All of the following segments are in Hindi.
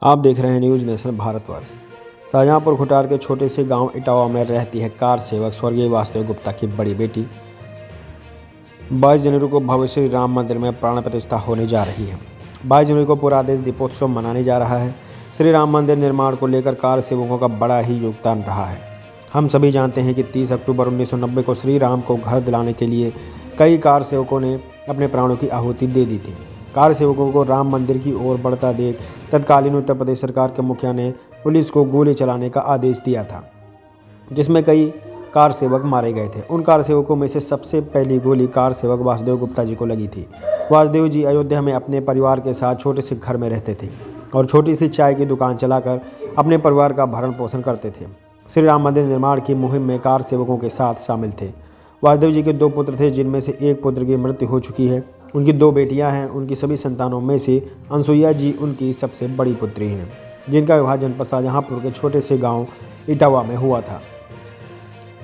आप देख रहे हैं न्यूज़ नेशन भारतवर्ष। शाहजहाँपुर खुटार के छोटे से गांव इटावा में रहती है कार सेवक स्वर्गीय वासुदेव गुप्ता की बड़ी बेटी। 22 जनवरी को भव्य श्री राम मंदिर में प्राण प्रतिष्ठा होने जा रही है। 22 जनवरी को पूरा देश दीपोत्सव मनाने जा रहा है। श्री राम मंदिर निर्माण को लेकर कार सेवकों का बड़ा ही योगदान रहा है। हम सभी जानते हैं कि 30 अक्टूबर 1990 को श्री राम को घर दिलाने के लिए कई कार सेवकों ने अपने प्राणों की आहुति दे दी थी। कार सेवकों को राम मंदिर की ओर बढ़ता देख तत्कालीन उत्तर प्रदेश सरकार के मुखिया ने पुलिस को गोली चलाने का आदेश दिया था, जिसमें कई कार सेवक मारे गए थे। उन कार सेवकों में से सबसे पहली गोली कार सेवक वासुदेव गुप्ता जी को लगी थी। वासुदेव जी अयोध्या में अपने परिवार के साथ छोटे से घर में रहते थे और छोटी सी चाय की दुकान चलाकर अपने परिवार का भरण पोषण करते थे। श्री राम मंदिर निर्माण की मुहिम में कार सेवकों के साथ शामिल थे। वासुदेव जी के 2 पुत्र थे, जिनमें से एक पुत्र की मृत्यु हो चुकी है। उनकी 2 बेटियां हैं। उनकी सभी संतानों में से अनसुईया जी उनकी सबसे बड़ी पुत्री हैं, जिनका विवाह जनपद शाहजहाँपुर के छोटे से गांव इटावा में हुआ था।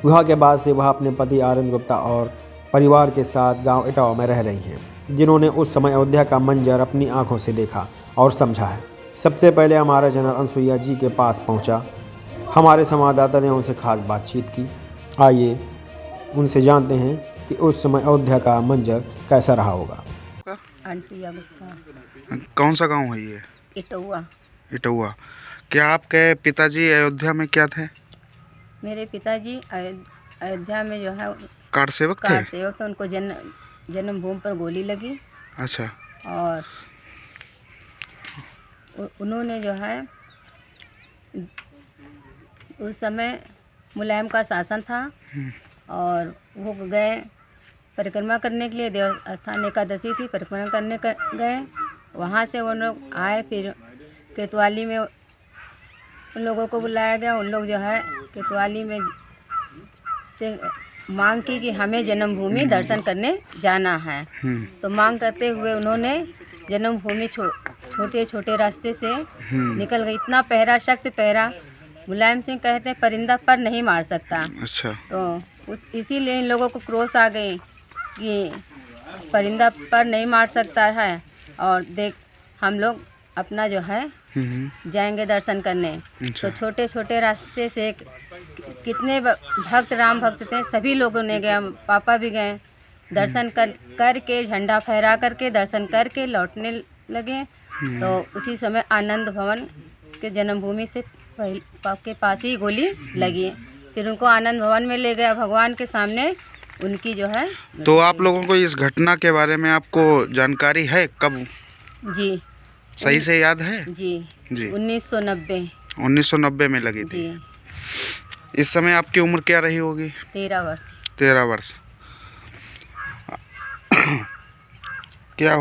विवाह के बाद से वह अपने पति आनंद गुप्ता और परिवार के साथ गांव इटावा में रह रही हैं, जिन्होंने उस समय अयोध्या का मंजर अपनी आंखों से देखा और समझा है। सबसे पहले हमारा जनरल अनसुईया जी के पास पहुंचा। हमारे संवाददाता ने उनसे खास बातचीत की। आइए उनसे जानते हैं कि उस समय अयोध्या का मंजर कैसा रहा होगा। अनसुईया गुप्ता। कौन सा गांव है ये? इटौआ। इटौआ। क्या आपके पिताजी अयोध्या में क्या थे? मेरे पिताजी अयोध्या में जो है कार सेवक थे। कार सेवक थे। उनको जन्मभूमि पर गोली लगी। अच्छा। और उन्होंने जो है उस समय मुलायम का शासन था और वो गए परिक्रमा करने के लिए। देवस्थान एकादशी थी, परिक्रमा करने गए। वहाँ से वो लोग आए, फिर कोतवाली में उन लोगों को बुलाया गया। उन लोग जो है कोतवाली में से मांग की कि हमें जन्मभूमि दर्शन करने जाना है। तो मांग करते हुए उन्होंने जन्मभूमि छोटे छोटे रास्ते से निकल गए। इतना पहरा, सख्त पहरा। मुलायम सिंह कहते हैं परिंदा पर नहीं मार सकता। अच्छा। तो इसीलिए इन लोगों को क्रोध आ गई कि परिंदा पर नहीं मार सकता है और देख हम लोग अपना जो है जाएंगे दर्शन करने। अच्छा। तो छोटे छोटे रास्ते से कितने भक्त, राम भक्त थे, सभी लोगों ने गए। पापा भी गए। दर्शन करके झंडा फहरा करके दर्शन करके लौटने लगे। तो उसी समय आनंद भवन के जन्मभूमि से के पास ही गोली लगी। फिर उनको आनंद भवन में ले गया, भगवान के सामने उनकी जो है। तो आप लोगों को इस घटना के बारे में आपको जानकारी है? कब? जी सही से याद है? जी 1990 में लगी थी। जी। इस समय आपकी उम्र क्या रही होगी? 13 वर्ष। 13 वर्ष। क्या